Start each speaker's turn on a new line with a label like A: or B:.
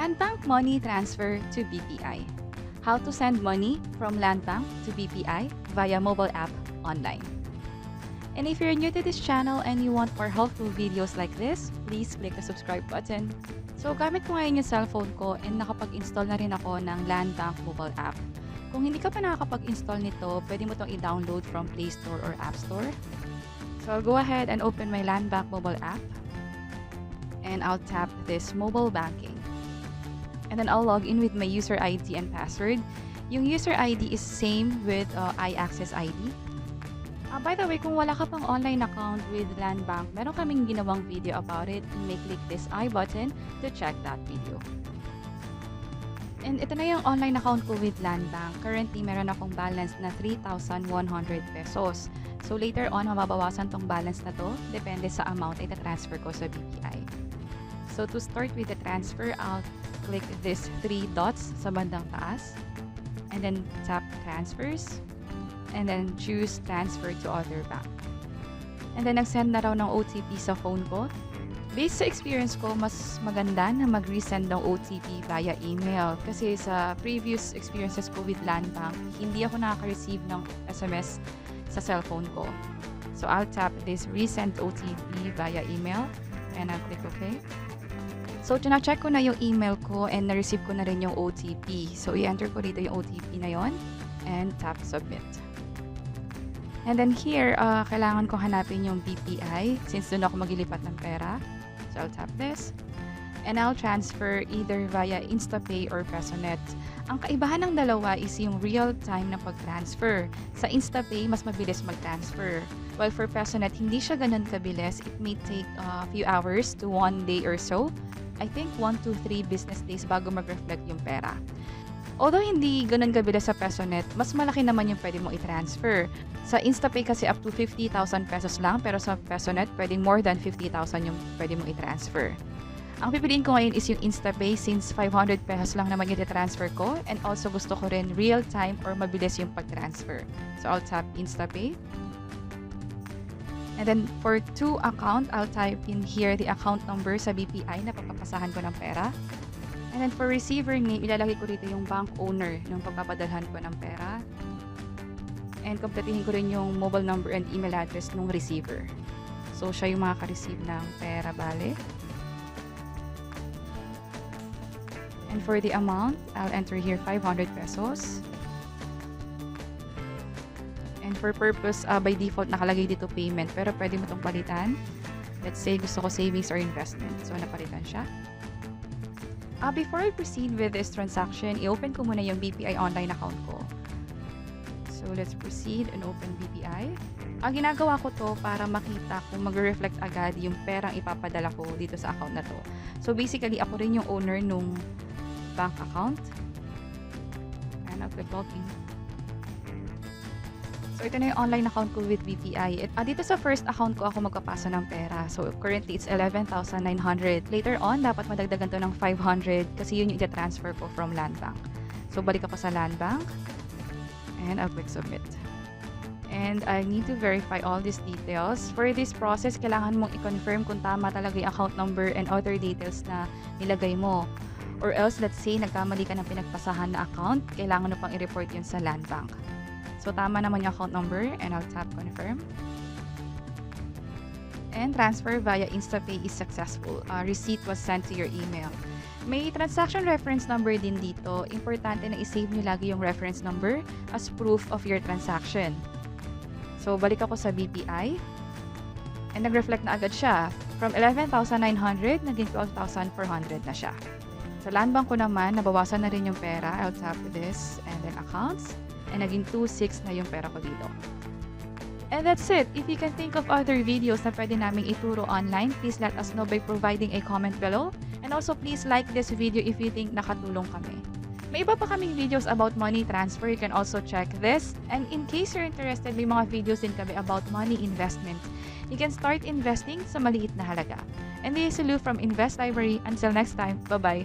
A: Landbank Money Transfer to BPI. How to send money from Landbank to BPI via mobile app online. And if you're new to this channel and you want more helpful videos like this, please click the subscribe button. So gamit ko ngayon yung cellphone ko and nakapag-install na rin ako ng Landbank mobile app. Kung hindi ka pa nakakapag-install nito, pwede mo itong i-download from Play Store or App Store. So I'll go ahead and open my Landbank mobile app. And I'll tap this mobile banking. And then I'll log in with my user ID and password. Yung user ID is same with iAccess ID. By the way, kung wala ka pang online account with Landbank, meron kaming ginawang video about it. You may click this I button to check that video. And ito na yung online account ko with Landbank. Currently, meron akong balance na 3,100 pesos. So later on, mababawasan tong balance na to. Depende sa amount ay transfer ko sa BPI. So to start with the transfer, I'll click this 3 dots sa bandang taas. And then tap transfers. And then choose transfer to other bank. And then nag-send na raw ng OTP sa phone ko. Based sa experience ko, mas maganda na mag-resend ng OTP via email. Kasi sa previous experiences ko with Landbank, hindi ako nakaka-receive ng SMS sa cellphone ko. So I'll tap this resend OTP via email and I'll click OK. So tina-check ko na yung email ko and na-receive ko na rin yung OTP. So i-enter ko dito yung OTP na yon and tap submit. And then here, kailangan ko hanapin yung BPI since doon ako maglilipat ng pera. So I'll tap this. And I'll transfer either via Instapay or Pesonet. Ang kaibahan ng dalawa is yung real-time na pag-transfer. Sa Instapay, mas mabilis mag-transfer. While for Pesonet, hindi siya ganun kabilis. It may take a few hours to 1 day or so. I think 1 to 3 business days bago mag-reflect yung pera. Although hindi ganun kabilis sa Pesonet, mas malaki naman yung pwede mong i-transfer. Sa Instapay kasi up to 50,000 pesos lang, pero sa Pesonet, pwedeng more than 50,000 yung pwede mong i-transfer. Ang pipiliin ko ngayon is yung Instapay since 500 pesos lang naman yung i-transfer ko and also gusto ko rin real-time or mabilis yung pag-transfer. So I'll tap Instapay. And then for to account, I'll type in here the account number sa BPI na pagpapasahan ko ng pera. And then for receiver, ilalagay ko dito yung bank owner ng pagpapadalhan ko ng pera. And kumpletuhin ko rin yung mobile number and email address ng receiver. So siya yung makaka-receive ng pera bale. And for the amount, I'll enter here 500 pesos. And for purpose, by default nakalagay dito payment, pero pwede mo itong palitan. Let's say gusto ko savings or investment. So napalitan siya. Before I proceed with this transaction, i-open ko muna yung BPI online account ko. So let's proceed and open BPI. Ang ginagawa ko to para makita kung mag-reflect agad yung perang ipapadala ko dito sa account na to. So basically, ako rin yung owner nung bank account. And I'll click login. So ito na yung online account ko with BPI. Dito sa first account ko ako magpapasa ng pera. So currently it's 11,900. Later on, dapat madagdagan to ng 500 kasi yun yung ita-transfer ko from Landbank. So balik ako sa Landbank and I'll click submit. And I need to verify all these details. For this process, kailangan mong i-confirm kung tama talaga yung account number and other details na nilagay mo. Or else, let's say, nagkamali ka ng pinagpasahan na account, kailangan mo pang i-report yun sa Landbank. So, tama naman yung account number and I'll tap confirm. And transfer via Instapay is successful. Receipt was sent to your email. May transaction reference number din dito. Importante na i-save nyo lagi yung reference number as proof of your transaction. So, balik ako sa BPI. And nag-reflect na agad siya. From 11,900, naging 12,400 na siya. Sa Landbank ko naman, nabawasan na rin yung pera. I'll tap this and then accounts. And naging 2,600 na yung pera ko dito. And that's it. If you can think of other videos na pwede naming ituro online, please let us know by providing a comment below. And also please like this video if you think nakatulong kami. May iba pa kaming videos about money transfer. You can also check this. And in case you're interested, may mga videos din kami about money investment. You can start investing sa maliit na halaga. And this is Lou from Invest Library. Until next time, bye-bye!